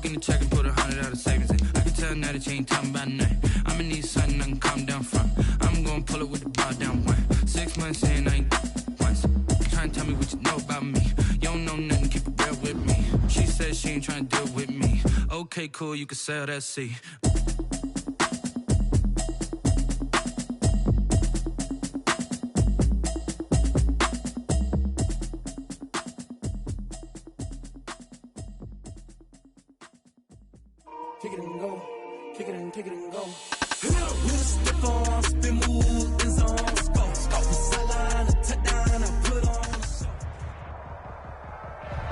Walk in the check and put $100 savings in. I can tell now that you ain't talking about nothing. I'ma need something I can calm down from. I'm gonna pull it with the bar down one. 6 months in, I ain't once. Trying to tell me what you know about me. You don't know nothing, keep it real with me. She said she ain't trying to deal with me. Okay, cool, you can sell that seat. Kick it and go, kick it and go.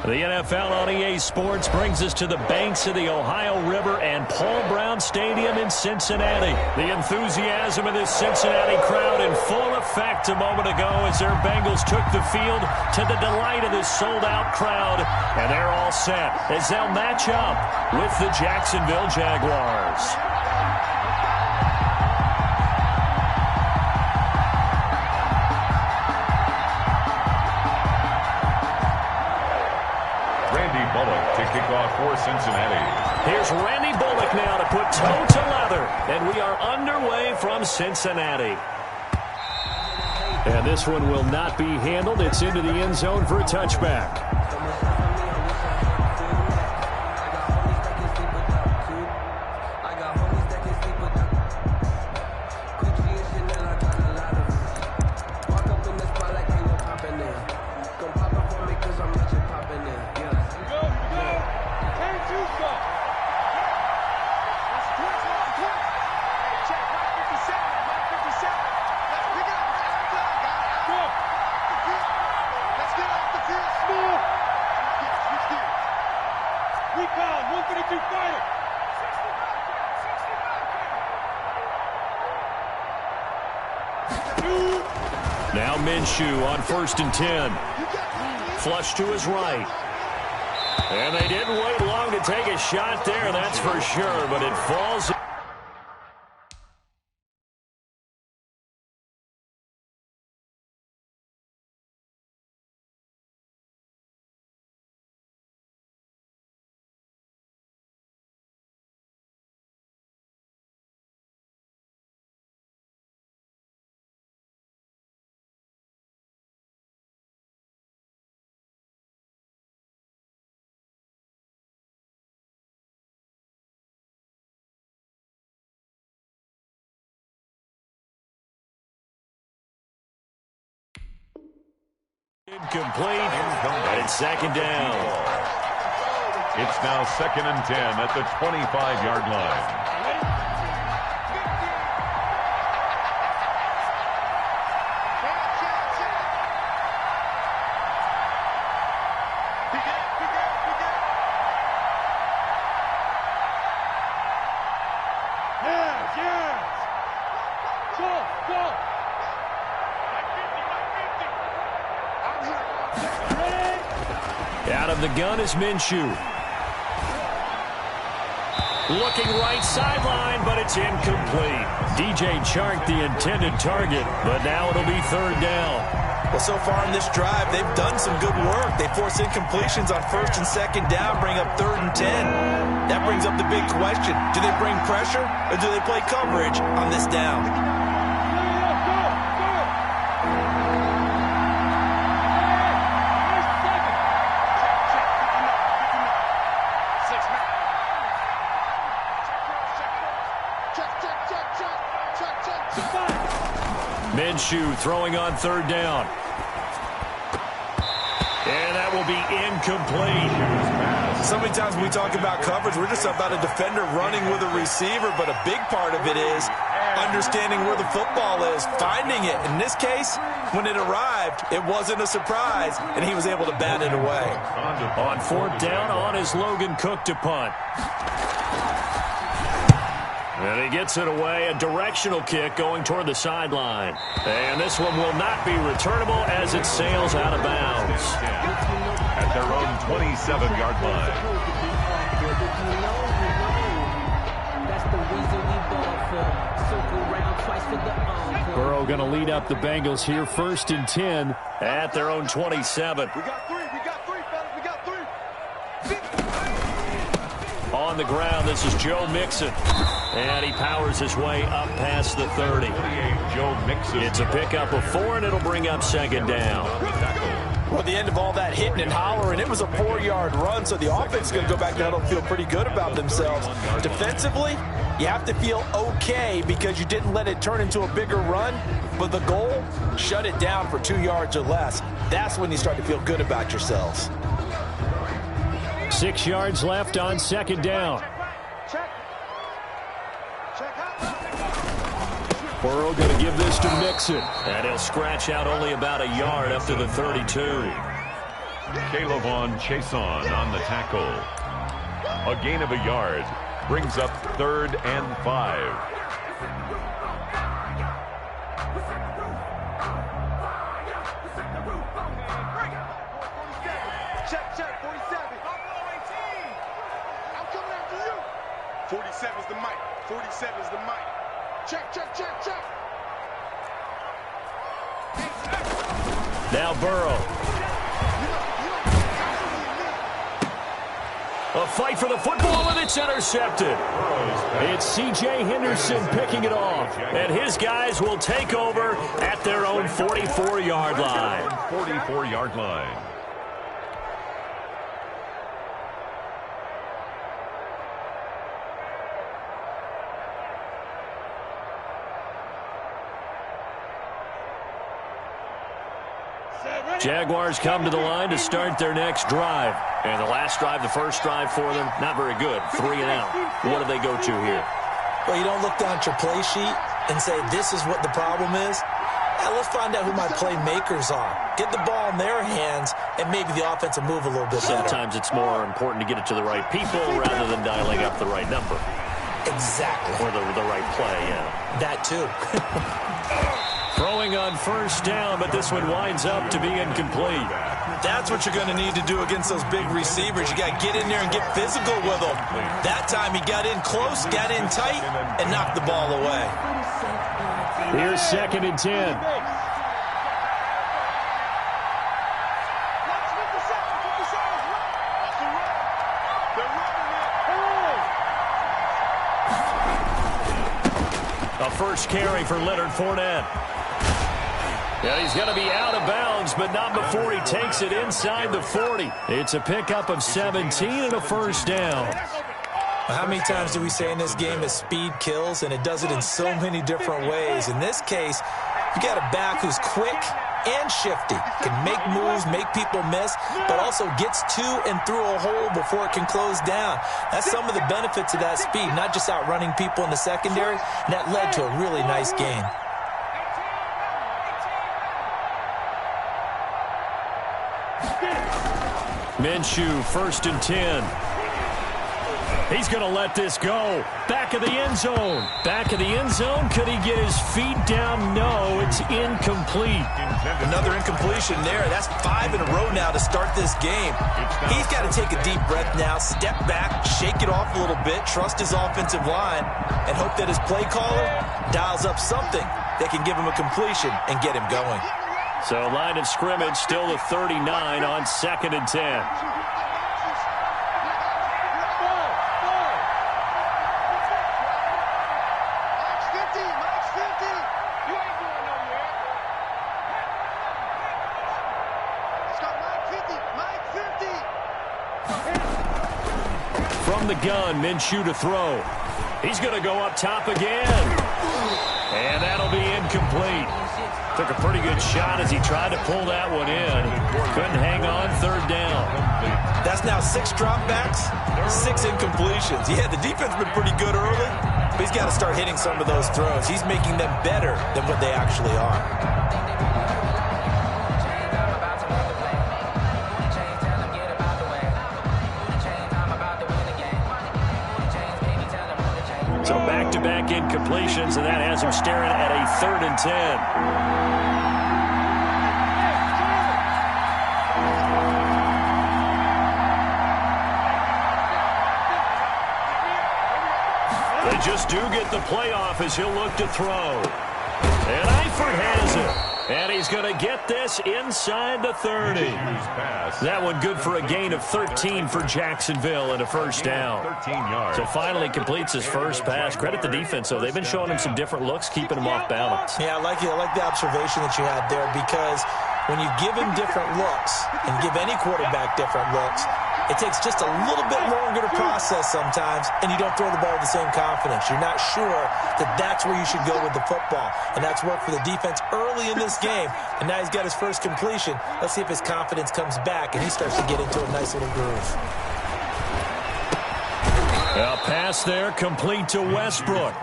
The NFL on EA Sports brings us to the banks of the Ohio River and Paul Brown Stadium in Cincinnati. The enthusiasm of this Cincinnati crowd in full effect a moment ago as their Bengals took the field to the delight of this sold-out crowd. And they're all set as they'll match up with the Jacksonville Jaguars. To kick off for Cincinnati. Here's Randy Bullock now to put toe to leather. And we are underway from Cincinnati. And this one will not be handled. It's into the end zone for a touchback. Now Minshew on 1st and 10. Flush to his right. And they didn't wait long to take a shot there, that's for sure, but it falls. Incomplete, and it's 2nd down. It's now 2nd and 10 at the 25-yard line. Out of the gun is Minshew. Looking right sideline, but it's incomplete. DJ Chark, the intended target, but now it'll be 3rd down. Well, so far in this drive, they've done some good work. They force incompletions on 1st and 2nd down, bring up 3rd and 10. That brings up the big question. Do they bring pressure, or do they play coverage on this down? Minshew throwing on 3rd down. And that will be incomplete. So many times when we talk about coverage, we're just about a defender running with a receiver, but a big part of it is understanding where the football is, finding it. In this case, when it arrived, it wasn't a surprise, and he was able to bat it away. On 4th down, on is Logan Cook to punt. And he gets it away, a directional kick going toward the sideline. And this one will not be returnable as it sails out of bounds. At their own 27-yard line. Burrow going to lead up the Bengals here, 1st and 10 at their own 27. We got 3, fellas, we got 3. On the ground, this is Joe Mixon. And he powers his way up past the 30. Joe Mixon. It's a pickup of 4, and it'll bring up second down. Well, at the end of all that hitting and hollering, it was a 4-yard run, so the offense is going to go back down and feel pretty good about themselves. Defensively, you have to feel okay because you didn't let it turn into a bigger run, but the goal, shut it down for 2 yards or less. That's when you start to feel good about yourselves. 6 yards left on second down. Burrow going to give this to Mixon. And he'll scratch out only about a yard up to the 32. Kayvon Chason on the tackle. A gain of a yard brings up 3rd and 5. Check, 47. I'm coming after you. 47's the mic. 47's the mic. Check. Now Burrow. A fight for the football, and it's intercepted. It's C.J. Henderson picking it off. And his guys will take over at their own 44-yard line. 44-yard line. Jaguars come to the line to start their next drive. And the last drive, the first drive for them, not very good. 3 and out. What do they go to here? Well, you don't look down at your play sheet and say, this is what the problem is. Let's find out who my playmakers are. Get the ball in their hands, and maybe the offense will move a little bit better. Sometimes it's more important to get it to the right people rather than dialing up the right number. Exactly. Or the right play, yeah. That too. Throwing on first down, but this one winds up to be incomplete. That's what you're going to need to do against those big receivers. You got to get in there and get physical with them. That time he got in close, got in tight, and knocked the ball away. Here's 2nd and 10. A first carry for Leonard Fournette. Yeah, he's going to be out of bounds, but not before he takes it inside the 40. It's a pickup of 17 and a first down. How many times do we say in this game that speed kills, and it does it in so many different ways? In this case, you got a back who's quick and shifty, can make moves, make people miss, but also gets to and through a hole before it can close down. That's some of the benefits of that speed, not just outrunning people in the secondary, and that led to a really nice game. Minshew, 1st and 10. He's going to let this go. Back of the end zone. Back of the end zone. Could he get his feet down? No, it's incomplete. Another incompletion there. That's 5 in a row now to start this game. He's got to take a deep breath now, step back, shake it off a little bit, trust his offensive line, and hope that his play caller dials up something that can give him a completion and get him going. So line of scrimmage still the 39 on 2nd and 10. From the gun, Minshew to throw. He's going to go up top again. And that'll be incomplete. Took a pretty good shot as he tried to pull that one in. Couldn't hang on, 3rd down. That's now 6 dropbacks, 6 incompletions. Yeah, the defense has been pretty good early, but he's got to start hitting some of those throws. He's making them better than what they actually are. So back-to-back incompletions, and that has him staring at a 3rd and 10. They just do get the playoff as he'll look to throw. And Eifert has it. And he's going to get this inside the 30. That one good for a gain of 13 for Jacksonville and a first down. 13 yards. So finally completes his first pass. Credit the defense, though. They've been showing him some different looks, keeping him off balance. Yeah, I like the observation that you had there, because when you give him different looks and give any quarterback different looks, it takes just a little bit longer to process sometimes, and you don't throw the ball with the same confidence. You're not sure that that's where you should go with the football, and that's worked for the defense early in this game, and now he's got his first completion. Let's see if his confidence comes back, and he starts to get into a nice little groove. A pass there, complete to Westbrook.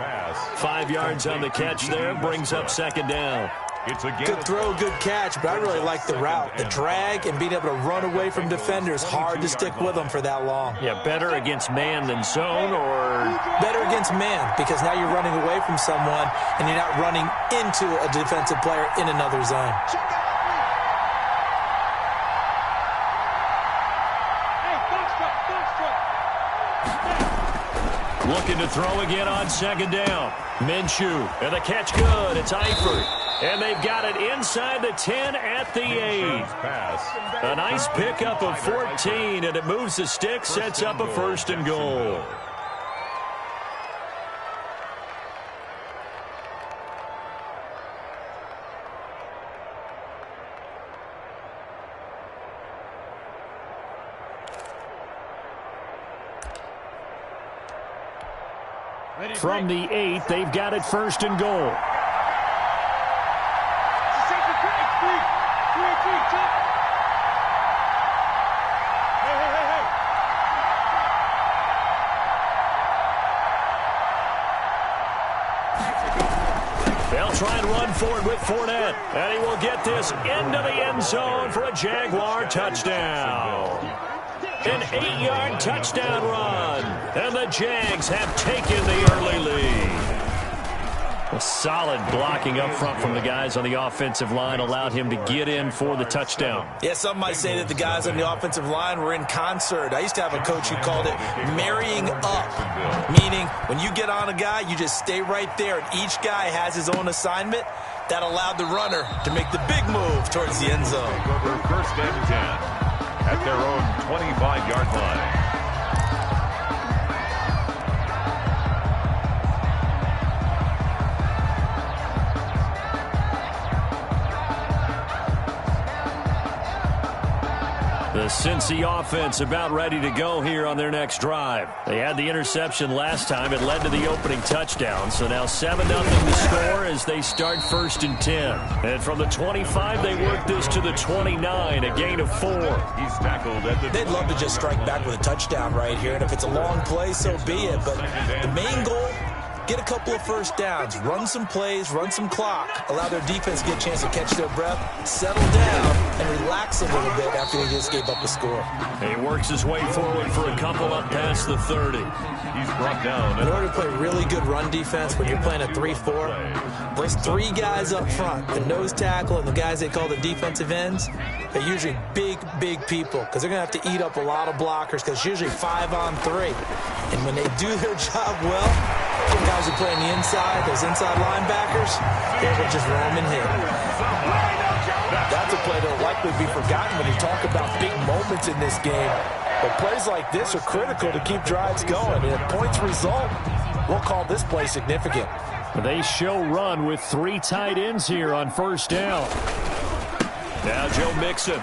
5 yards on the catch there, brings up second down. Good throw, good catch, but I really like the route. The drag and being able to run away from defenders, hard to stick with them for that long. Yeah, better against man than zone, or? Better against man, because now you're running away from someone and you're not running into a defensive player in another zone. Looking to throw again on second down. Minshew, and the catch good. It's Eifert. And they've got it inside the 10 at the 8. A nice pickup of 14, and it moves the stick, sets up a first and goal. From the 8, they've got it first and goal. They'll try and run for it with Fournette. And he will get this into the end zone for a Jaguar touchdown. An 8-yard touchdown run. And the Jags have taken the early lead. A solid blocking up front from the guys on the offensive line allowed him to get in for the touchdown. Yeah, some might say that the guys on the offensive line were in concert. I used to have a coach who called it marrying up, meaning when you get on a guy, you just stay right there, and each guy has his own assignment. That allowed the runner to make the big move towards the end zone. First and 10 at their own 25-yard line. The Cincy offense about ready to go here on their next drive. They had the interception last time. It led to the opening touchdown. So now 7-0 to score as they start first and 10. And from the 25, they work this to the 29, a gain of 4. He's tackled at the... They'd love to just strike back with a touchdown right here. And if it's a long play, so be it. But the main goal, get a couple of first downs, run some plays, run some clock, allow their defense to get a chance to catch their breath, settle down, and relax a little bit after they just gave up a score. He works his way forward for a couple up past the 30. He's brought down. In order to play really good run defense, when you're playing a 3-4, those 3 guys up front, the nose tackle and the guys they call the defensive ends, they're usually big, big people because they're going to have to eat up a lot of blockers because it's usually 5-on-3. And when they do their job well, the guys who play on the inside, those inside linebackers, they will just roam and hit. That's a play that will likely be forgotten when you talk about big moments in this game. But plays like this are critical to keep drives going. And if points result, we'll call this play significant. They show run with 3 tight ends here on first down. Now Joe Mixon.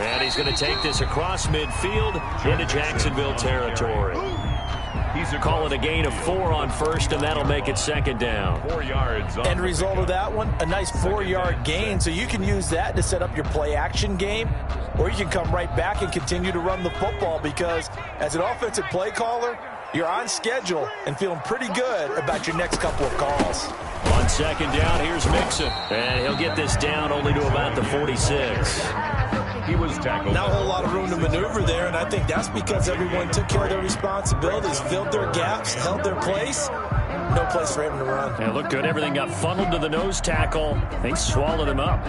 And he's going to take this across midfield into Jacksonville territory. Call it a gain of 4 on first, and that'll make it second down. 4 yards. End result of that one, a nice 4-yard gain. So you can use that to set up your play-action game, or you can come right back and continue to run the football because as an offensive play caller, you're on schedule and feeling pretty good about your next couple of calls. On second down, here's Mixon. And he'll get this down only to about the 46. He was tackled. Not a whole lot of room to maneuver there, and I think that's because everyone took care of their responsibilities, filled their gaps, held their place. No place for him to run. Yeah, looked good. Everything got funneled to the nose tackle. They swallowed him up.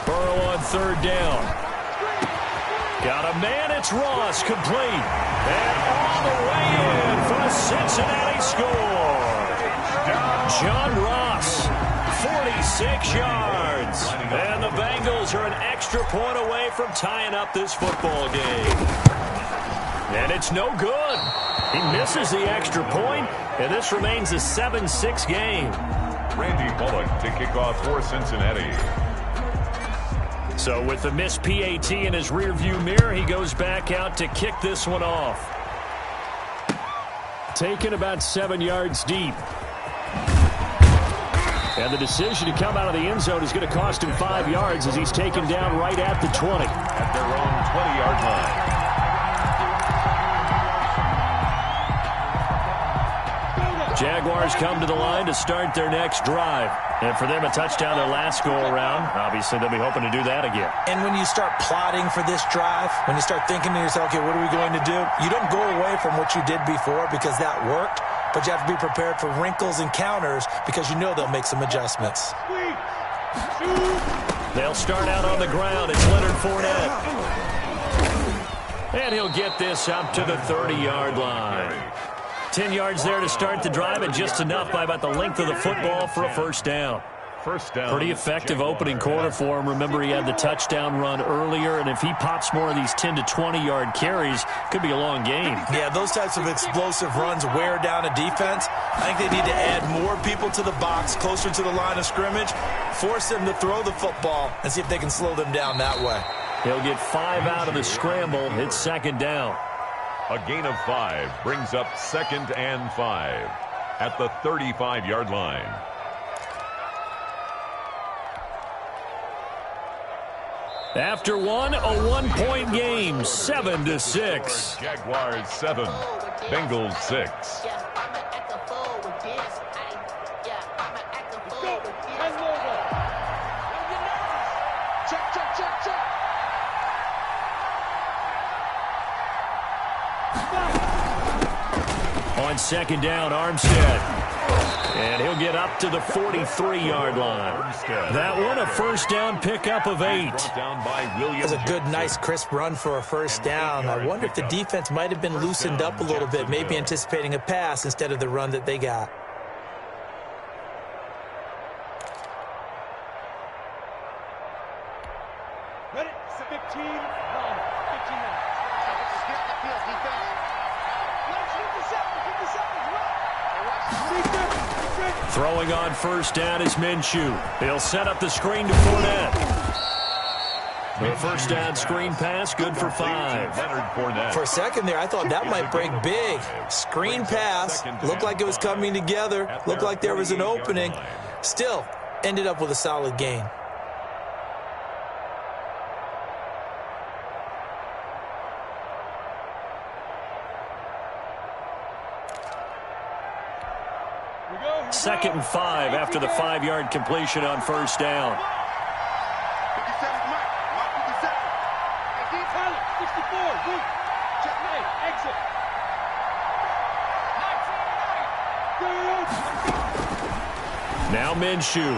Burrow on third down. Got a man, it's Ross, complete. And all the way in for a Cincinnati score. John Ross, 46 yards. And the Bengals are an extra point away from tying up this football game. And it's no good. He misses the extra point, and this remains a 7-6 game. Randy Bullock to kick off for Cincinnati. So with the missed PAT in his rearview mirror, he goes back out to kick this one off. Taken about 7 yards deep. And the decision to come out of the end zone is going to cost him 5 yards as he's taken down right at the 20. At their own 20-yard line. Jaguars come to the line to start their next drive. And for them, a touchdown their last go-around. Obviously, they'll be hoping to do that again. And when you start plotting for this drive, when you start thinking to yourself, okay, what are we going to do? You don't go away from what you did before because that worked, but you have to be prepared for wrinkles and counters because you know they'll make some adjustments. They'll start out on the ground. It's Leonard Fournette. And he'll get this up to the 30-yard line. 10 yards there to start the drive, and just enough by about the length of the football for a first down. First down. Pretty effective opening quarter for him. Remember, he had the touchdown run earlier, and if he pops more of these 10 to 20-yard carries, could be a long game. Yeah, those types of explosive runs wear down a defense. I think they need to add more people to the box, closer to the line of scrimmage, force them to throw the football, and see if they can slow them down that way. He'll get 5 out of the scramble. It's second down. A gain of 5 brings up 2nd and 5 at the 35-yard line. After one, a one-point game, 7-6. Jaguars 7, Bengals 6. On second down, Armstead. And he'll get up to the 43-yard line. That one, a first down pickup of 8. That's a good, nice, crisp run for a first down. I wonder if the defense might have been loosened up a little bit, maybe anticipating a pass instead of the run that they got. Ready? 15, 15 now. Throwing on first down is Minshew. He'll set up the screen to Fournette. The first down screen pass, good for 5. For a second there, I thought that might break big. Screen pass, looked like it was coming together, looked like there was an opening. Still, ended up with a solid gain. Second and 5 after the 5-yard completion on first down. 57 Mike. Mike 57. Hey, deep Tyler, 64. Luke. Check name. Exit. Now Minshew.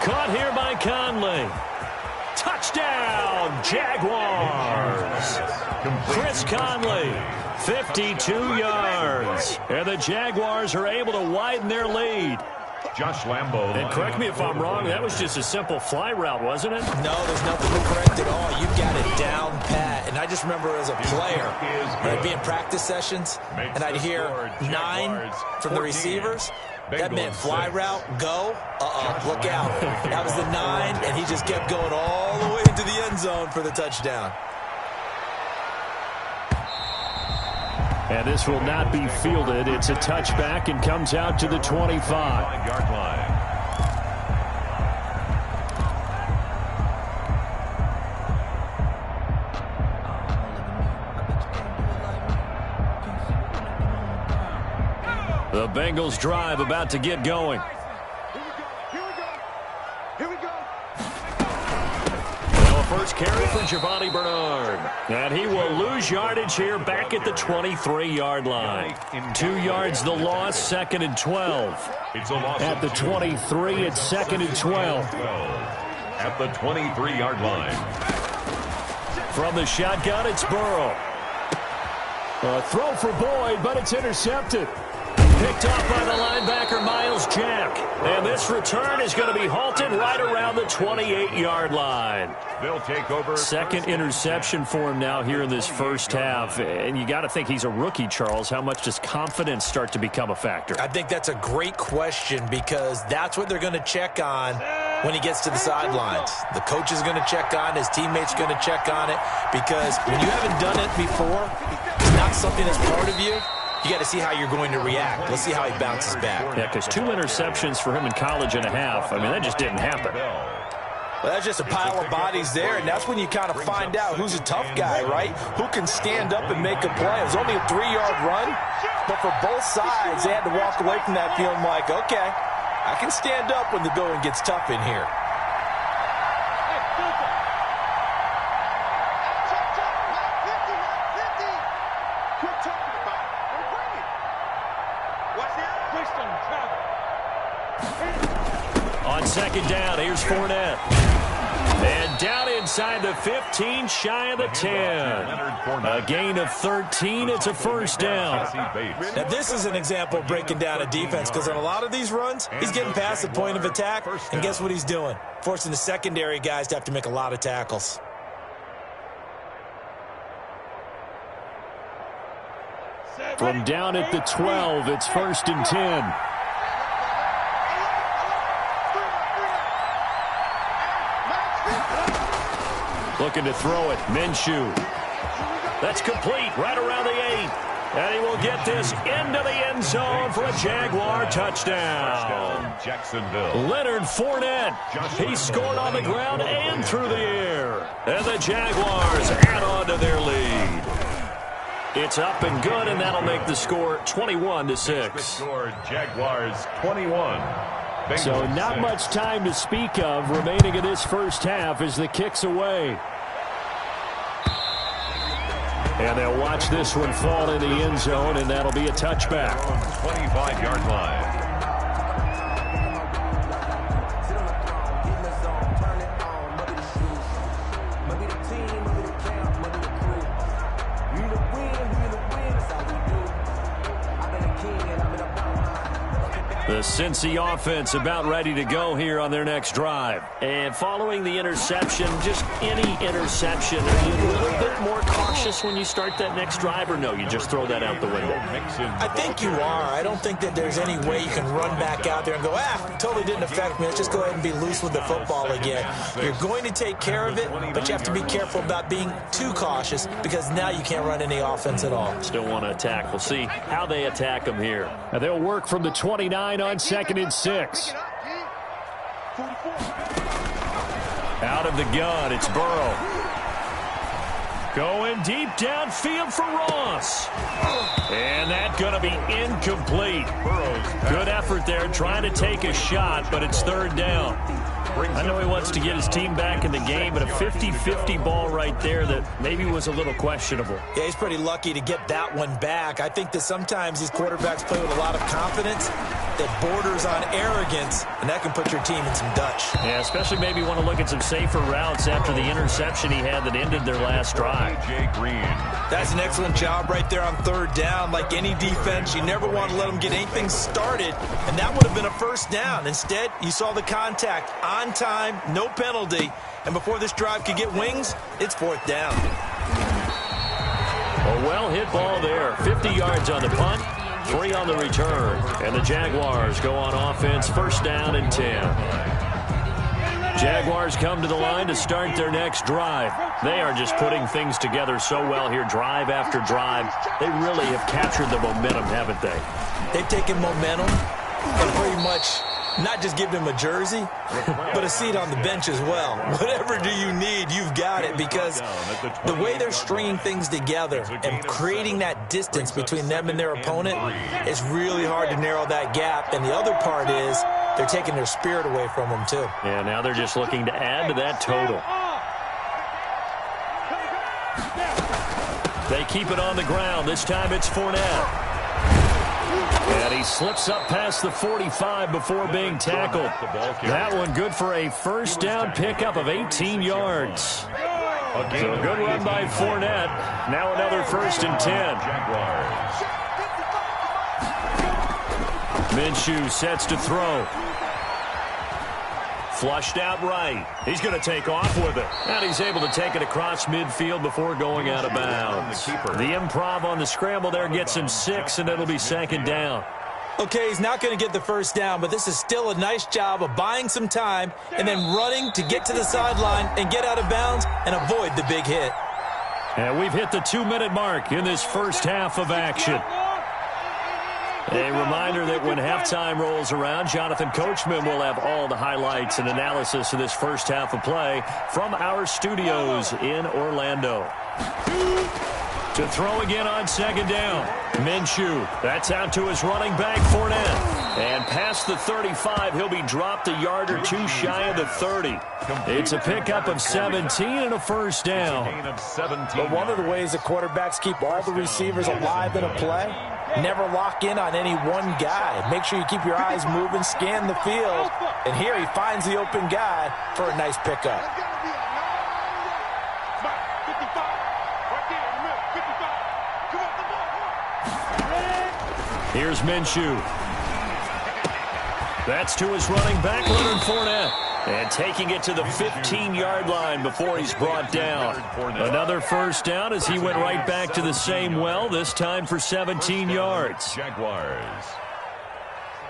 Caught here by Conley. Touchdown, Jaguars. Chris Conley, 52 yards. And the Jaguars are able to widen their lead. Josh Lambo. And correct me if I'm wrong, that was just a simple fly route, wasn't it? No, there's nothing to correct at all. You've got it down pat. And I just remember as a player, I'd be in practice sessions, and I'd hear 9 from the receivers. That meant fly route, go, look out. That was the 9, and he just kept going all the way into the end zone for the touchdown. And this will not be fielded. It's a touchback and comes out to the 25-yard line. The Bengals drive about to get going. First carry for Giovanni Bernard. And he will lose yardage here back at the 23-yard line. 2 yards the loss, 2nd and 12. At the 23, it's 2nd and 12. At the 23-yard line. From the shotgun, it's Burrow. A throw for Boyd, but it's intercepted. Picked off by the linebacker, Miles Jack. And this return is going to be halted right around the 28-yard line. They'll take over. Second interception for him now here in this first half. And you got to think he's a rookie, Charles. How much does confidence start to become a factor? I think that's a great question because that's what they're going to check on when he gets to the sidelines. The coach is going to check on, his teammates are going to check on it, because when you haven't done it before, it's not something that's part of you. You got to see how you're going to react. Let's see how he bounces back. Yeah, because 2 interceptions for him in college and a half. I mean, that just didn't happen. Well, that's just a pile of bodies there, and that's when you kind of find out who's a tough guy, right? Who can stand up and make a play. It was only a 3-yard run, but for both sides, they had to walk away from that feeling like, okay, I can stand up when the going gets tough in here. On second down, here's Fournette. And down inside the 15, shy of the 10. A gain of 13, it's a first down. Now, this is an example of breaking down a defense, because on a lot of these runs, he's getting past the point of attack, and guess what he's doing? Forcing the secondary guys to have to make a lot of tackles. From down at the 12, it's first and 10. Looking to throw it. Minshew. That's complete right around the 8. And he will get this into the end zone for a Jaguar touchdown. Jacksonville. Leonard Fournette. He scored on the ground and through the air. And the Jaguars add on to their lead. It's up and good, and that'll make the score 21-6. Score Jaguars 21. So not much time to speak of remaining in this first half as the kick's away. And they'll watch this one fall in the end zone, and that'll be a touchback. 25-yard line. The Cincy offense about ready to go here on their next drive. And following the interception, just any interception, are you a little bit more cautious when you start that next drive, or no, you just throw that out the window? I think you are. I don't think that there's any way you can run back out there and go, totally didn't affect me. Let's just go ahead and be loose with the football again. You're going to take care of it, but you have to be careful about being too cautious, because now you can't run any offense at all. Still want to attack. We'll see how they attack them here. And they'll work from the 29 on second and 6. Out of the gun, it's Burrow. Going deep downfield for Ross. And that's going to be incomplete. Good effort there trying to take a shot, but it's third down. I know he wants to get his team back in the game, but a 50-50 ball right there that maybe was a little questionable. Yeah, he's pretty lucky to get that one back. I think that sometimes these quarterbacks play with a lot of confidence that borders on arrogance, and that can put your team in some Dutch. Yeah, especially maybe want to look at some safer routes after the interception he had that ended their last drive. Jay Green. That's an excellent job right there on third down. Like any defense, you never want to let them get anything started, and that would have been a first down. Instead, you saw the contact on time, no penalty, and before this drive could get wings, it's fourth down. A well-hit ball there. 50 yards on the punt, 3 on the return. And the Jaguars go on offense, first down and 10. Jaguars come to the line to start their next drive. They are just putting things together so well here, drive after drive. They really have captured the momentum, haven't they? They've taken momentum and pretty much not just give them a jersey, but a seat on the bench as well. Whatever do you need, you've got it, because the way they're stringing things together and creating that distance between them and their opponent, it's really hard to narrow that gap. And the other part is they're taking their spirit away from them, too. Yeah, now they're just looking to add to that total. They keep it on the ground. This time it's Fournette. And he slips up past the 45 before being tackled. That one good for a first down pickup of 18 yards. So a good run by Fournette. Now another 1st and 10. Minshew sets to throw. Flushed out right. He's going to take off with it. And he's able to take it across midfield before going out of bounds. The improv on the scramble there gets him 6, and it'll be 2nd down. Okay, he's not going to get the 1st down, but this is still a nice job of buying some time and then running to get to the sideline and get out of bounds and avoid the big hit. And we've hit the 2-minute mark in this first half of action. A reminder that when halftime rolls around, Jonathan Coachman will have all the highlights and analysis of this first half of play from our studios in Orlando. To throw again on 2nd down. Minshew, that's out to his running back, Fournette. And past the 35, he'll be dropped a yard or 2 shy of the 30. It's a pickup of 17 and a 1st down. But one of the ways that quarterbacks keep all the receivers alive in a play, never lock in on any one guy. Make sure you keep your eyes moving, scan the field. And here he finds the open guy for a nice pickup. Here's Minshew. That's to his running back, Leonard Fournette. And taking it to the 15-yard line before he's brought down. Another 1st down as he went right back to the same well, this time for 17 yards. Jaguars.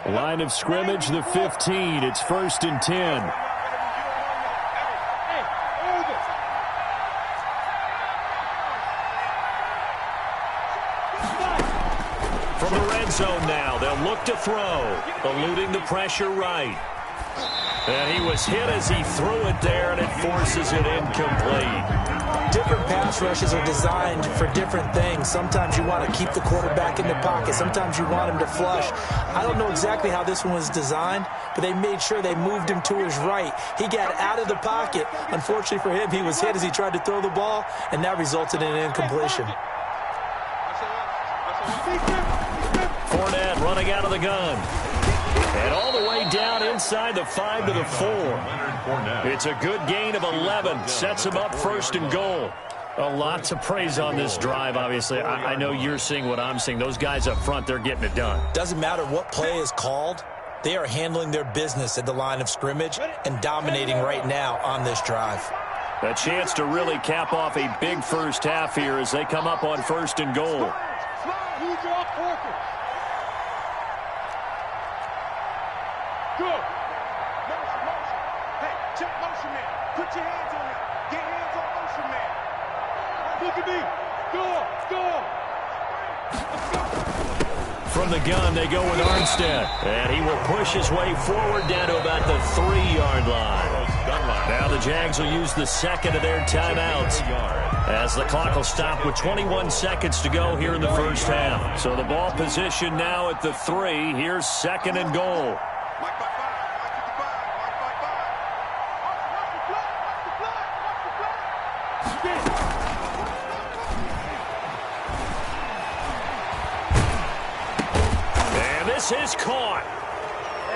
Line of scrimmage, the 15. It's 1st and 10. From the red zone now, they'll look to throw, eluding the pressure right. And he was hit as he threw it there, and it forces it incomplete. Different pass rushes are designed for different things. Sometimes you want to keep the quarterback in the pocket. Sometimes you want him to flush. I don't know exactly how this one was designed, but they made sure they moved him to his right. He got out of the pocket. Unfortunately for him, he was hit as he tried to throw the ball, and that resulted in an incompletion. Fournette running out of the gun. And all the way down inside the 5 to the 4. It's a good gain of 11. Sets him up 1st and goal. A lot to praise on this drive, obviously. I know you're seeing what I'm seeing. Those guys up front, they're getting it done. Doesn't matter what play is called. They are handling their business at the line of scrimmage and dominating right now on this drive. A chance to really cap off a big first half here as they come up on 1st and goal. Good. Motion, motion. Hey, check motion man. Put your hands on him. Get hands on motion man. Look at me. Go. From the gun, they go with Armstead. And he will push his way forward down to about the 3-yard line. Now the Jags will use the 2nd of their timeouts as the clock will stop with 21 seconds to go here in the first half. So the ball position now at the 3. Here's 2nd and goal. And this is caught.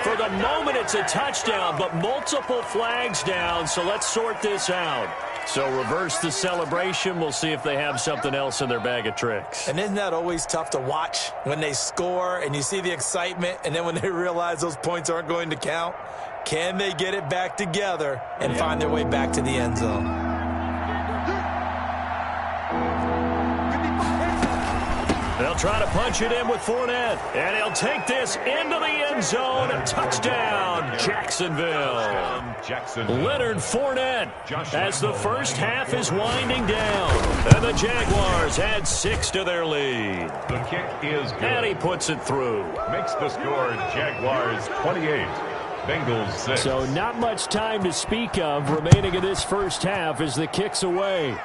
For the moment, it's a touchdown, but multiple flags down, so let's sort this out. So reverse the celebration. We'll see if they have something else in their bag of tricks. And isn't that always tough to watch when they score and you see the excitement, and then when they realize those points aren't going to count? Can they get it back together and find their way back to the end zone? They'll try to punch it in with Fournette, and he'll take this into the end zone. Touchdown, Jacksonville. Leonard Fournette as the first half is winding down. And the Jaguars add 6 to their lead. The kick is good. And he puts it through. Makes the score Jaguars 28, Bengals 6. So not much time to speak of remaining in this first half as the kick's away.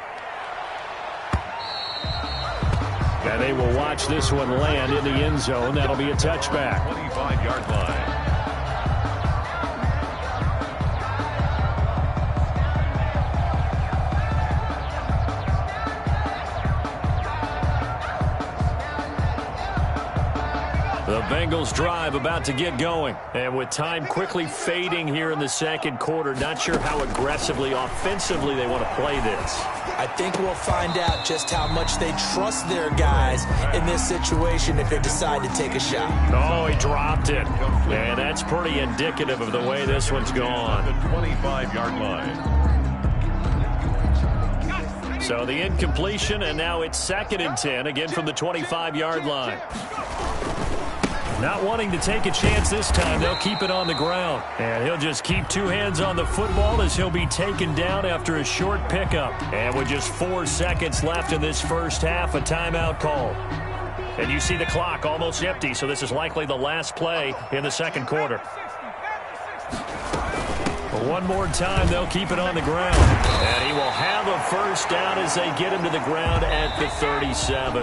And they will watch this one land in the end zone. That'll be a touchback. 25-yard line. The Bengals drive about to get going. And with time quickly fading here in the second quarter, not sure how aggressively, offensively they want to play this. I think we'll find out just how much they trust their guys in this situation if they decide to take a shot. Oh, he dropped it. And that's pretty indicative of the way this one's gone. The 25-yard line. So the incompletion, and now it's 2nd and 10, again from the 25-yard line. Not wanting to take a chance this time, they'll keep it on the ground. And he'll just keep 2 hands on the football as he'll be taken down after a short pickup. And with just 4 seconds left in this first half, a timeout call. And you see the clock almost empty, so this is likely the last play in the second quarter. One more time, they'll keep it on the ground. And he will have a first down as they get him to the ground at the 37.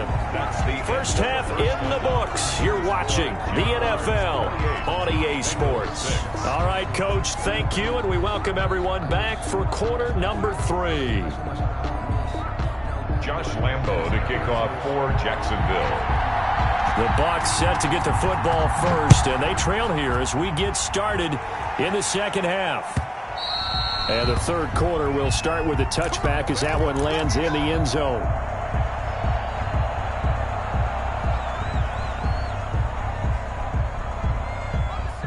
First half in the books. You're watching the NFL on EA Sports. All right, Coach, thank you, and we welcome everyone back for quarter number 3. Josh Lambo to kick off for Jacksonville. The Bucs set to get the football first, and they trail here as we get started in the second half. And the third quarter will start with a touchback as that one lands in the end zone.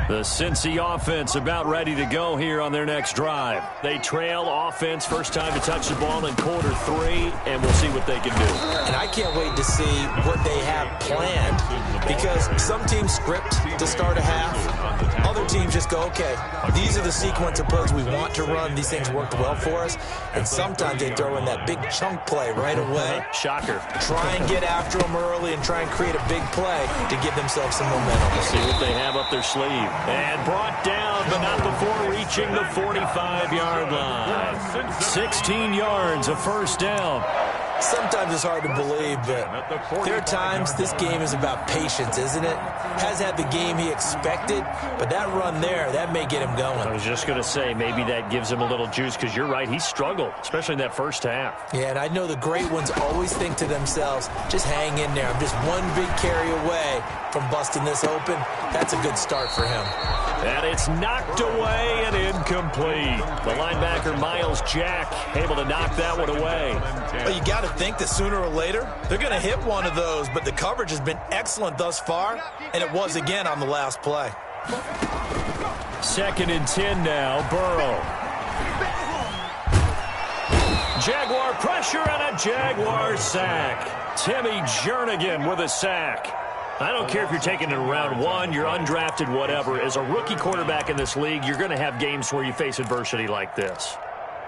The Cincy offense about ready to go here on their next drive. They trail offense, first time to touch the ball in quarter 3, and we'll see what they can do. And I can't wait to see what they have planned, because some teams script to start a half. Other teams just go, okay, these are the sequence of plays we want to run. These things worked well for us. And sometimes they throw in that big chunk play right away. Shocker. Try and get after them early and try and create a big play to give themselves some momentum. Let's see what they have up their sleeve. And brought down, but not before reaching the 45-yard line. 16 yards, a first down. Sometimes it's hard to believe, but there are times this game is about patience, isn't it? Has had the game he expected, but that run there, that may get him going. I was just going to say, maybe that gives him a little juice, because you're right, he struggled, especially in that first half. Yeah, and I know the great ones always think to themselves, just hang in there. I'm just one big carry away from busting this open. That's a good start for him. And it's knocked away and incomplete. The linebacker, Miles Jack, able to knock that one away. Well, you got to think that sooner or later, they're going to hit one of those, but the coverage has been excellent thus far, and it was again on the last play. 2nd and 10 now, Burrow. Jaguar pressure and a Jaguar sack. Timmy Jernigan with a sack. I don't care if you're taking it in round 1, you're undrafted, whatever. As a rookie quarterback in this league, you're going to have games where you face adversity like this.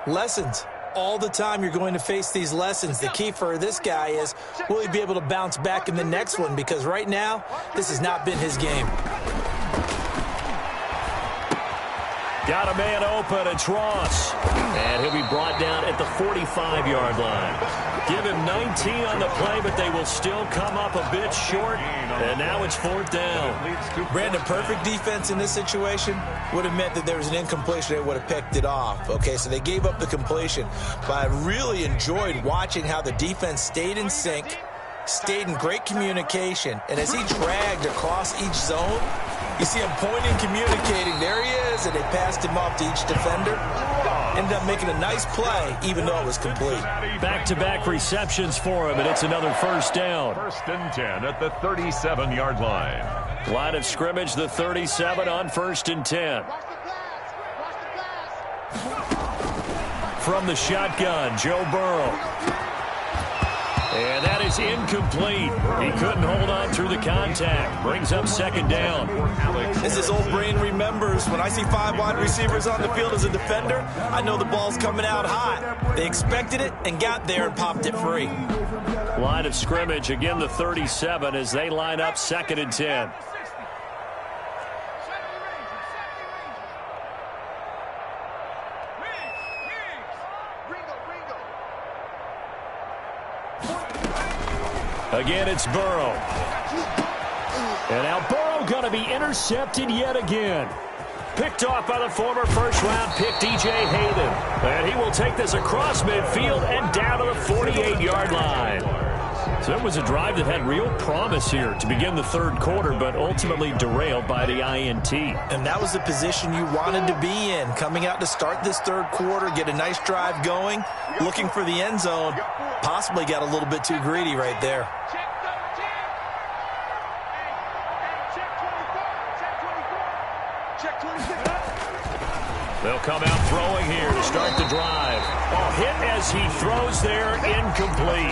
Lessons. All the time you're going to face these lessons. The key for this guy is, will he be able to bounce back in the next one? Because right now, this has not been his game. Got a man open, it's Ross. And he'll be brought down at the 45-yard line. Give him 19 on the play, but they will still come up a bit short. And now it's 4th down. Brandon, perfect defense in this situation would have meant that there was an incompletion. They would have picked it off. Okay, so they gave up the completion. But I really enjoyed watching how the defense stayed in sync, stayed in great communication. And as he dragged across each zone, you see him pointing, communicating. There he is, and they passed him off to each defender. Ended up making a nice play, even though it was complete. Back-to-back receptions for him, and it's another first down. 1st and 10 at the 37-yard line. Line of scrimmage, the 37 on 1st and 10. From the shotgun, Joe Burrow. And that is incomplete. He couldn't hold on through the contact. Brings up 2nd down. As his old brain remembers, when I see 5 wide receivers on the field as a defender, I know the ball's coming out hot. They expected it and got there and popped it free. Line of scrimmage, again the 37 as they line up 2nd and 10. Again, it's Burrow. And now Burrow going to be intercepted yet again. Picked off by the former first-round pick, DJ Hayden. And he will take this across midfield and down to the 48-yard line. So it was a drive that had real promise here to begin the third quarter, but ultimately derailed by the INT. And that was the position you wanted to be in, coming out to start this third quarter, get a nice drive going, looking for the end zone. Possibly got a little bit too greedy right there. They'll come out throwing here to start the drive. Oh, hit as he throws there, incomplete.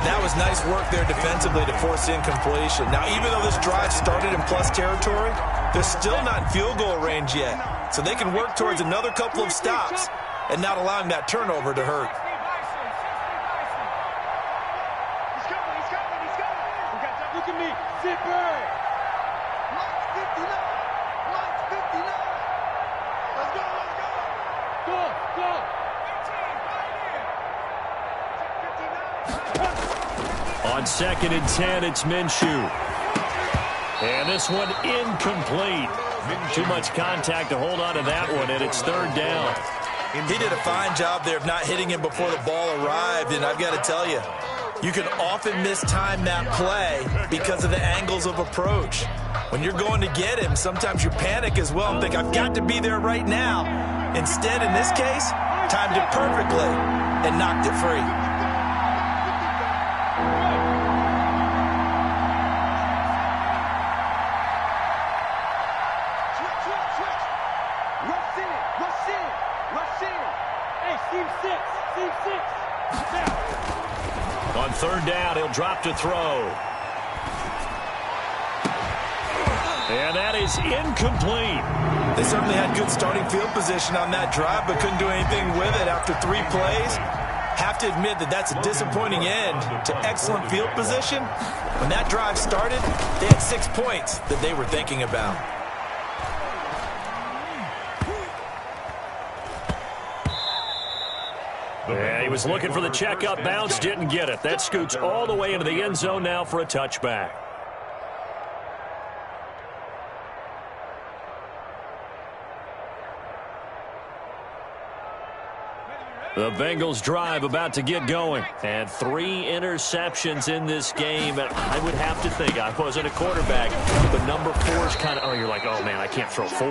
That was nice work there defensively to force incompletion. Now, even though this drive started in plus territory, they're still not in field goal range yet. So they can work towards another couple of stops and not allowing that turnover to hurt. He's coming. Look at me. Sit bird. Mike's 59. Let's go. Go. On 2nd and 10, it's Minshew. And this one incomplete. Too much contact to hold on to that one, and it's third down. He did a fine job there of not hitting him before the ball arrived, and I've got to tell you, you can often mistime that play because of the angles of approach. When you're going to get him, sometimes you panic as well and think, I've got to be there right now. Instead, in this case, timed it perfectly and knocked it free. Rush in. Hey, Steve 6. On third down, he'll drop to throw. And that is incomplete. They certainly had good starting field position on that drive, but couldn't do anything with it after 3 plays. Have to admit that that's a disappointing end to excellent field position. When that drive started, they had 6 points that they were thinking about. Yeah, he was looking for the checkup bounce, didn't get it. That scoots all the way into the end zone now for a touchback. The Bengals drive about to get going. And 3 interceptions in this game. And I would have to think, I wasn't a quarterback, but number 4 is kind of, oh, you're like, oh, man, I can't throw 4.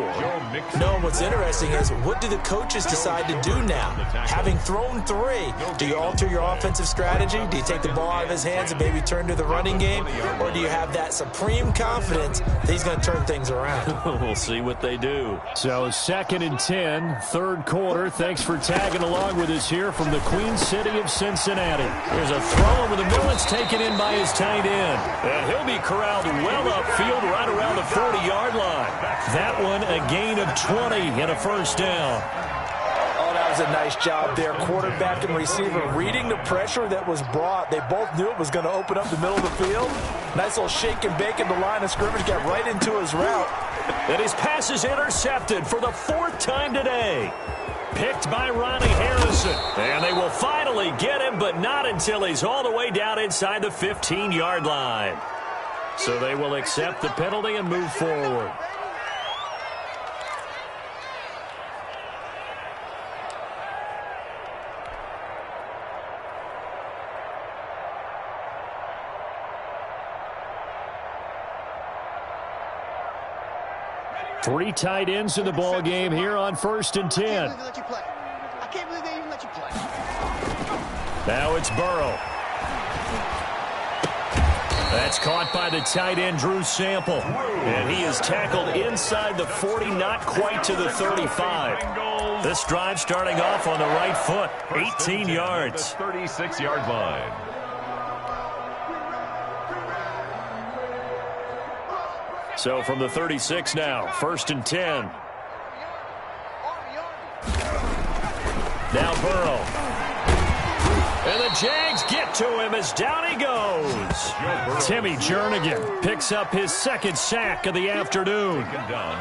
No, what's interesting is, what do the coaches decide to do now? Having thrown 3, do you alter your offensive strategy? Do you take the ball out of his hands and maybe turn to the running game? Or do you have that supreme confidence that he's going to turn things around? We'll see what they do. So 2nd and 10, third quarter. Thanks for tagging along with us here from the Queen City of Cincinnati. There's a throw over the middle. It's taken in by his tight end. And he'll be corralled well upfield right around the 40-yard line. That one a gain of 20 and a first down. Oh, that was a nice job there. Quarterback and receiver reading the pressure that was brought. They both knew it was going to open up the middle of the field. Nice little shake and bake in the line of scrimmage. Got right into his route. And his pass is intercepted for the 4th time today. Picked by Ronnie Harrison. And they will finally get him, but not until he's all the way down inside the 15-yard line. So they will accept the penalty and move forward. Three tight ends in the ball game here on 1st and 10. I can't believe they even let you play. Now it's Burrow. That's caught by the tight end, Drew Sample. And he is tackled inside the 40, not quite to the 35. This drive starting off on the right foot, 18 yards. 36-yard line. So from the 36 now, 1st and 10. Now Burrow. And the Jags get to him as down he goes. Timmy Jernigan picks up his 2nd sack of the afternoon.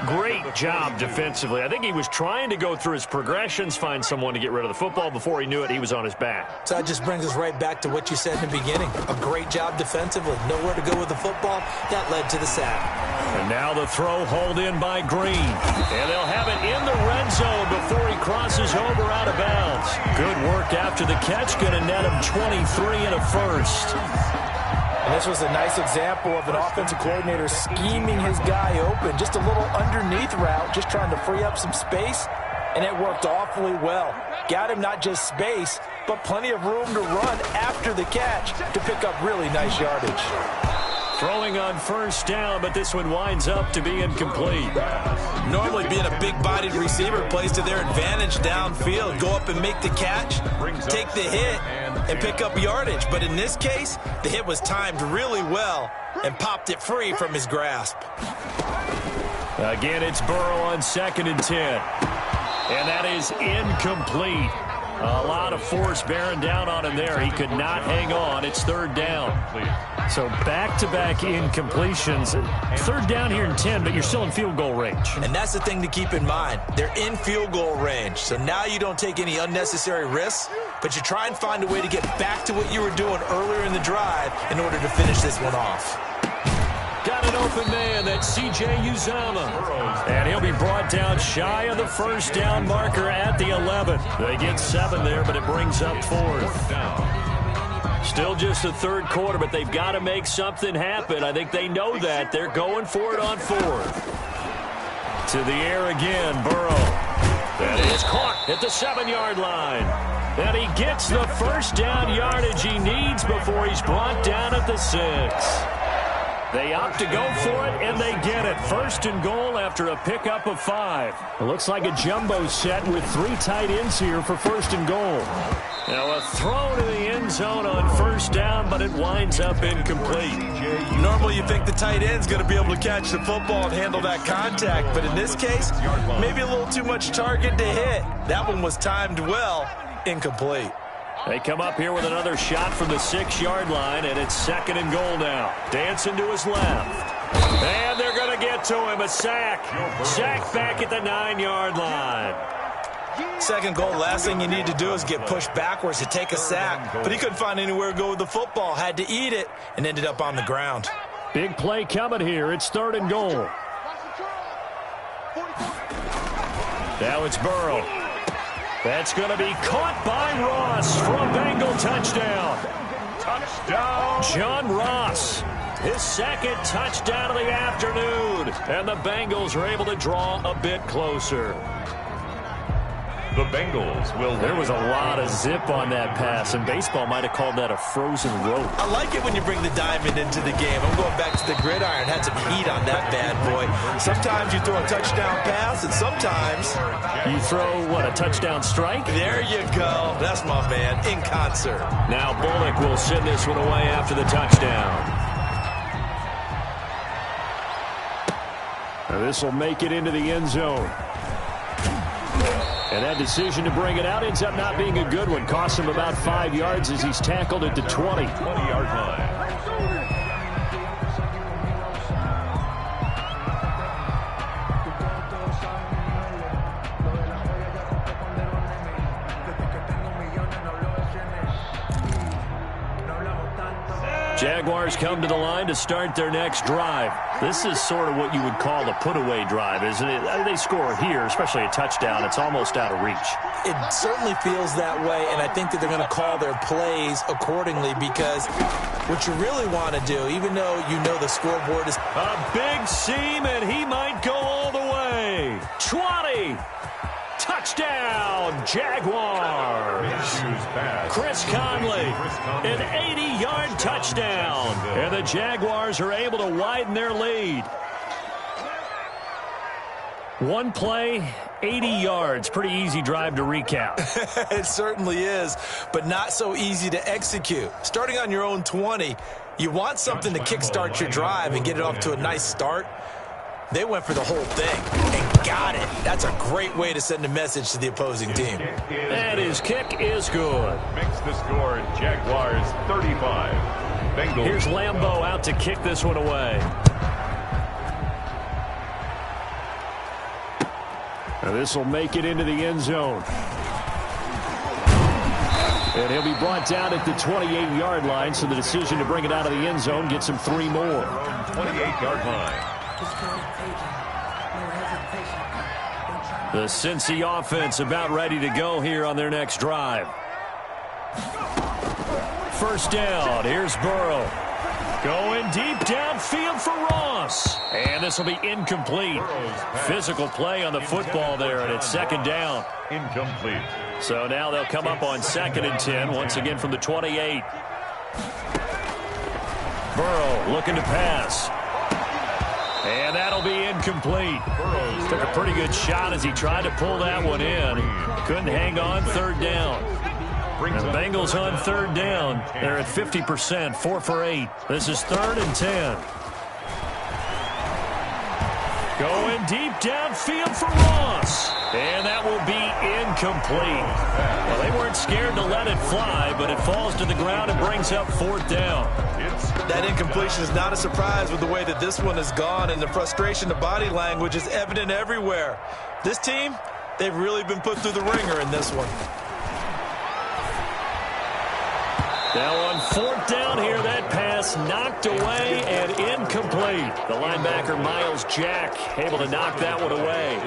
Great job defensively. I think he was trying to go through his progressions, find someone to get rid of the football. Before he knew it, he was on his back. So that just brings us right back to what you said in the beginning. A great job defensively. Nowhere to go with the football. That led to the sack. And now the throw hauled in by Green. And they'll have it in the red zone before he crosses over out of bounds. Good work after the catch. Going to net him them 23 and a first. And this was a nice example of an offensive coordinator scheming his guy open. Just a little underneath route, just trying to free up some space, and it worked awfully well. Got him not just space, but plenty of room to run after the catch to pick up really nice yardage. Throwing on first down, but this one winds up to be incomplete. Normally being a big-bodied receiver plays to their advantage downfield. Go up and make the catch, take the hit, and pick up yardage. But in this case, the hit was timed really well and popped it free from his grasp. Again, it's Burrow on 2nd and 10. And that is incomplete. A lot of force bearing down on him there. He could not hang on. It's 3rd down. So back-to-back incompletions. 3rd down here in 10, but you're still in field goal range. And that's the thing to keep in mind. They're in field goal range. So now you don't take any unnecessary risks, but you try and find a way to get back to what you were doing earlier in the drive in order to finish this one off. Got an open man, that's C.J. Uzomah. And he'll be brought down shy of the first down marker at the 11. They get 7 there, but it brings up 4th. Still just the 3rd quarter, but they've got to make something happen. I think they know that. They're going for it on 4th. To the air again, Burrow. And it's caught at the 7-yard line. And he gets the first down yardage he needs before he's brought down at the 6. They opt to go for it, and they get it. 1st and goal after a pickup of 5. It looks like a jumbo set with 3 tight ends here for 1st and goal. Now a throw to the end zone on 1st down, but it winds up incomplete. Normally you think the tight end's going to be able to catch the football and handle that contact, but in this case, maybe a little too much target to hit. That one was timed well, incomplete. They come up here with another shot from the 6-yard line, and it's 2nd and goal now. Dancing to his left. And they're going to get to him. A sack. Sack back at the 9-yard line. 2nd goal, last thing you need to do is get pushed backwards to take a sack. But he couldn't find anywhere to go with the football. Had to eat it and ended up on the ground. Big play coming here. It's 3rd and goal. Now it's Burrow. That's going to be caught by Ross for a Bengal touchdown. Touchdown. John Ross, his 2nd touchdown of the afternoon. And the Bengals are able to draw a bit closer. The Bengals will. There was a lot of zip on that pass, and baseball might have called that a frozen rope. I like it when you bring the diamond into the game. I'm going back to the gridiron. Had some heat on that bad boy. Sometimes you throw a touchdown pass, and sometimes you throw, what, a touchdown strike? There you go. That's my man, in concert. Now Bullock will send this one away after the touchdown. Now this will make it into the end zone. And that decision to bring it out ends up not being a good one. Costs him about 5 yards as he's tackled at the 20. 20-yard line. Jaguars come to the line to start their next drive. This is sort of what you would call a put-away drive, isn't it? They score here, especially a touchdown. It's almost out of reach. It certainly feels that way, and I think that they're going to call their plays accordingly because what you really want to do, even though you know the scoreboard is... A big seam, and he might go all the way. 20. Touchdown, Jaguars. Chris Conley, an 80-yard touchdown. And the Jaguars are able to widen their lead. One play, 80 yards. Pretty easy drive to recap. It certainly is, but not so easy to execute. Starting on your own 20, you want something to kickstart your drive and get it off to a nice start. They went for the whole thing and got it. That's a great way to send a message to the opposing team. And his kick is good. Makes the score Jaguars 35. Bengals. Here's Lambeau out to kick this one away. Now this will make it into the end zone. And he'll be brought down at the 28-yard line, so the decision to bring it out of the end zone gets him 3 more. 28-yard line. The Cincy offense about ready to go here on their next drive. First down. Here's Burrow. Going deep downfield for Ross. And this will be incomplete. Physical play on the football there, and it's second down. Incomplete. So now they'll come up on 2nd and 10, once again from the 28. Burrow looking to pass. And that'll be incomplete. Took a pretty good shot as he tried to pull that one in. Couldn't hang on, 3rd down. And the Bengals on 3rd down. They're at 50%, 4 for 8. This is 3rd and 10. Going deep downfield for Ross. And that will be incomplete. Well, they weren't scared to let it fly, but it falls to the ground and brings up 4th down. That incompletion is not a surprise with the way that this one has gone, and the frustration, the body language is evident everywhere. This team, they've really been put through the ringer in this one. Now on 4th down here, that pass knocked away and incomplete. The linebacker, Miles Jack, able to knock that one away.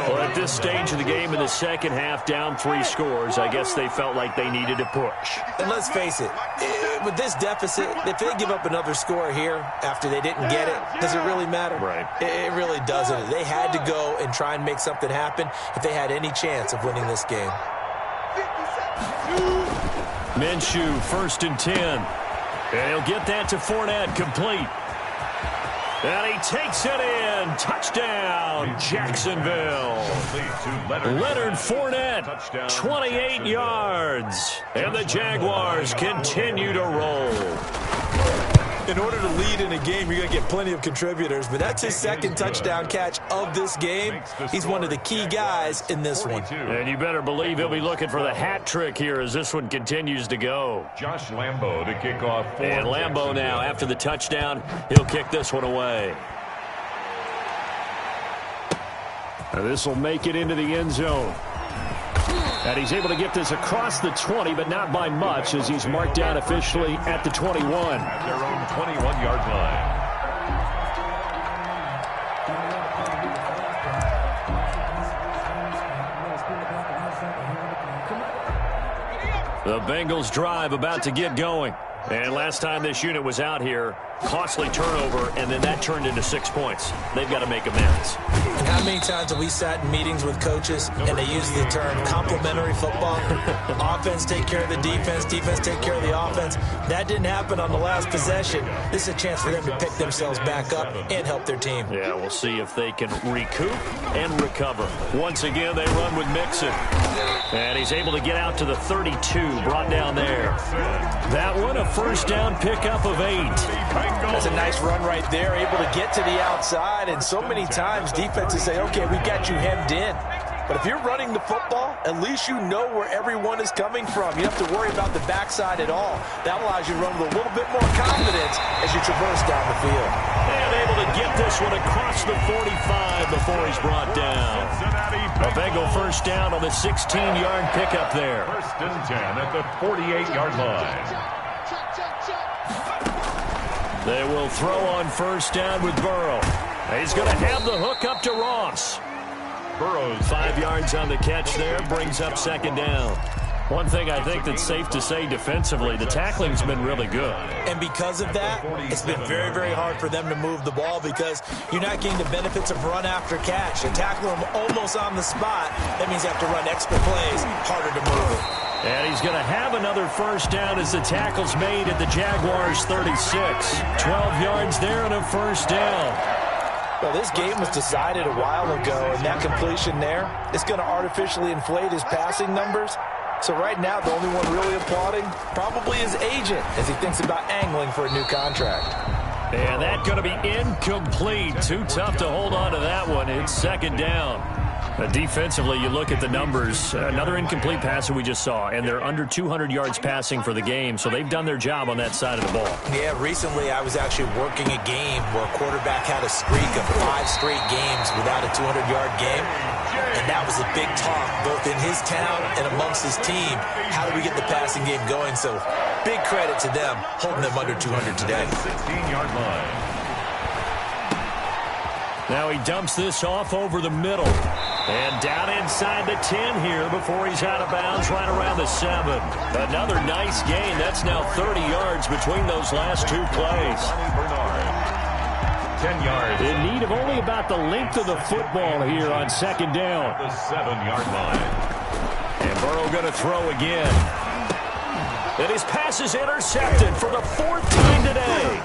Well, at this stage of the game in the second half, down 3 scores, I guess they felt like they needed to push. And let's face it, with this deficit, if they give up another score here after they didn't get it, does it really matter? Right. It really doesn't. They had to go and try and make something happen if they had any chance of winning this game. Minshew, 1st and 10. And he'll get that to Fournette, complete. And he takes it in. Touchdown, Jacksonville. Leonard Fournette, 28 yards. And the Jaguars continue to roll. In order to lead in a game, you're going to get plenty of contributors, but that's his 2nd touchdown catch of this game. He's one of the key guys in this one. And you better believe he'll be looking for the hat trick here as this one continues to go. Josh Lambo to kick off. And Lambo now, after the touchdown, he'll kick this one away. Now this will make it into the end zone. And he's able to get this across the 20, but not by much, as he's marked down officially at the 21. At their own 21-yard line. The Bengals drive about to get going. And last time this unit was out here, costly turnover, and then that turned into 6 points. They've got to make amends. And how many times have we sat in meetings with coaches and they use the term complementary football? Offense take care of the defense, defense take care of the offense. That didn't happen on the last possession. This is a chance for them to pick themselves back up and help their team. Yeah, we'll see if they can recoup and recover. Once again, they run with Mixon. And he's able to get out to the 32, brought down there. That one, a first down pickup of 8. That's a nice run right there, able to get to the outside. And so many times defenses say, okay, we've got you hemmed in. But if you're running the football, at least you know where everyone is coming from. You don't have to worry about the backside at all. That allows you to run with a little bit more confidence as you traverse down the field. And able to get this one across the 45 before he's brought down. A Bengal first down on the 16-yard pickup there. 1st and 10 at the 48-yard line. They will throw on first down with Burrow. He's going to have the hook up to Ross. Burrows 5 yards on the catch there, brings up 2nd down. One thing I think that's safe to say defensively, the tackling's been really good. And because of that, it's been very, very hard for them to move the ball because you're not getting the benefits of run after catch. You tackle them almost on the spot. That means you have to run extra plays, harder to move it. And he's going to have another first down as the tackle's made at the Jaguars' 36. 12 yards there and a first down. Well, this game was decided a while ago, and that completion there is going to artificially inflate his passing numbers. So right now, the only one really applauding probably his agent as he thinks about angling for a new contract. And that's going to be incomplete. Too tough to hold on to that one. It's 2nd down. Defensively, you look at the numbers. Another incomplete pass that we just saw, and they're under 200 yards passing for the game, so they've done their job on that side of the ball. Yeah, recently I was actually working a game where a quarterback had a streak of 5 straight games without a 200-yard game, and that was a big talk both in his town and amongst his team. How do we get the passing game going? So big credit to them holding them under 200 today. 16-yard line. Now he dumps this off over the middle. And down inside the 10 here before he's out of bounds right around the 7. Another nice gain. That's now 30 yards between those last two plays. 10 yards. In need of only about the length of the football here on second down. The 7-yard line. And Burrow going to throw again. And his pass is intercepted for the 4th time today.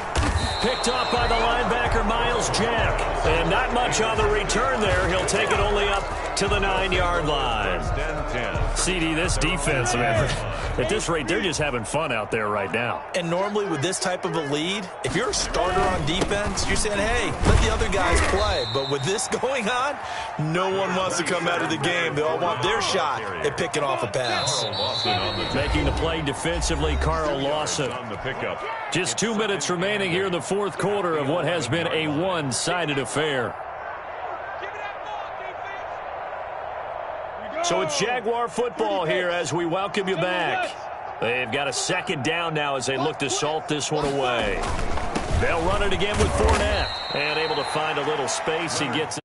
Picked off by the linebacker, Miles Jack. And not much on the return there. He'll take it only up to the 9-yard line. CD, this defense, man, at this rate, they're just having fun out there right now. And normally with this type of a lead, if you're a starter on defense, you're saying, hey, let the other guys play. But with this going on, no one wants to come out of the game. They all want their shot at picking off a pass. Making the play defensively, Carl Lawson. Just 2 minutes remaining here in the fourth quarter of what has been a one-sided affair. So it's Jaguar football here as we welcome you back. They've got a second down now as they look to salt this one away. They'll run it again with Fournette. And able to find a little space. He gets it.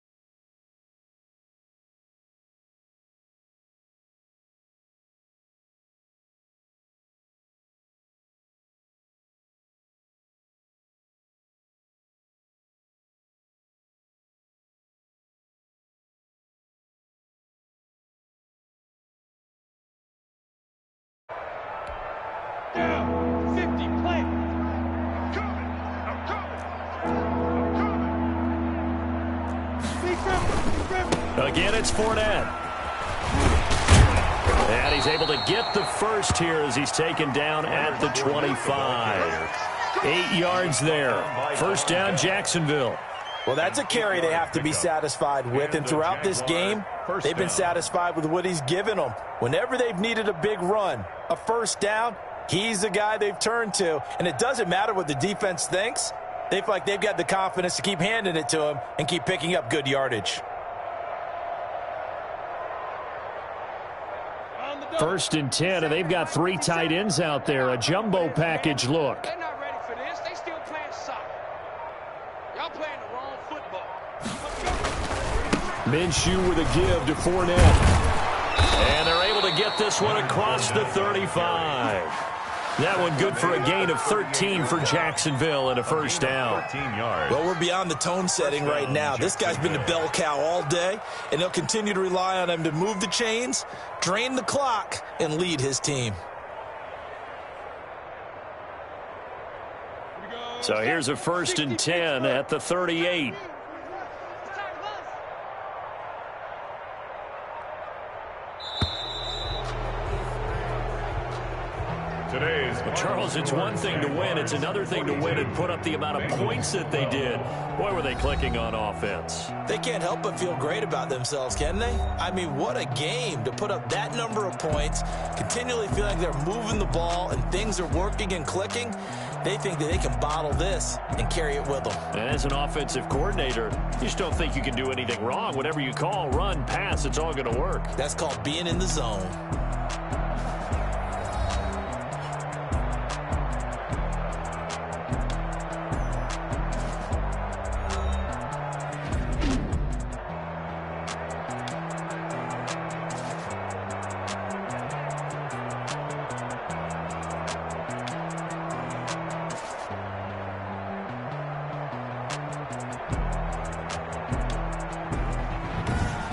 Again, it's Fournette. And he's able to get the first here as he's taken down at the 25. 8 yards there. First down, Jacksonville. Well, that's a carry they have to be satisfied with. And throughout this game, they've been satisfied with what he's given them. Whenever they've needed a big run, a first down, he's the guy they've turned to. And it doesn't matter what the defense thinks. They feel like they've got the confidence to keep handing it to him and keep picking up good yardage. First and 10, and they've got 3 tight ends out there. A jumbo package look. They're not ready for this. They still playing soccer. Y'all playing the wrong football. Minshew with a give to Fournette. And they're able to get this one across the 35. That one good for a gain of 13 for Jacksonville and a first down. Well, we're beyond the tone setting right now. This guy's been the bell cow all day, and he'll continue to rely on him to move the chains, drain the clock, and lead his team. So here's a first and 10 at the 38. Well, Charles, it's one thing to win. It's another thing to win and put up the amount of points that they did. Boy, were they clicking on offense. They can't help but feel great about themselves, can they? I mean, what a game to put up that number of points, continually feeling they're moving the ball and things are working and clicking. They think that they can bottle this and carry it with them. And as an offensive coordinator, you just don't think you can do anything wrong. Whatever you call, run, pass, it's all going to work. That's called being in the zone.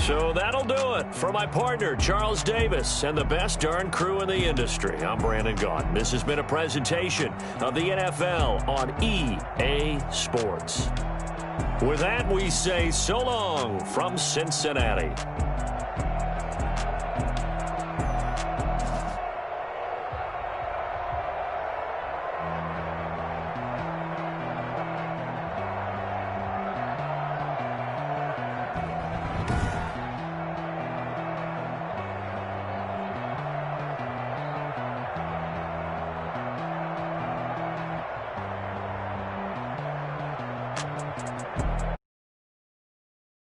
So that'll do it for my partner, Charles Davis, and the best darn crew in the industry. I'm Brandon Gaudin. This has been a presentation of the NFL on EA Sports. With that, we say so long from Cincinnati.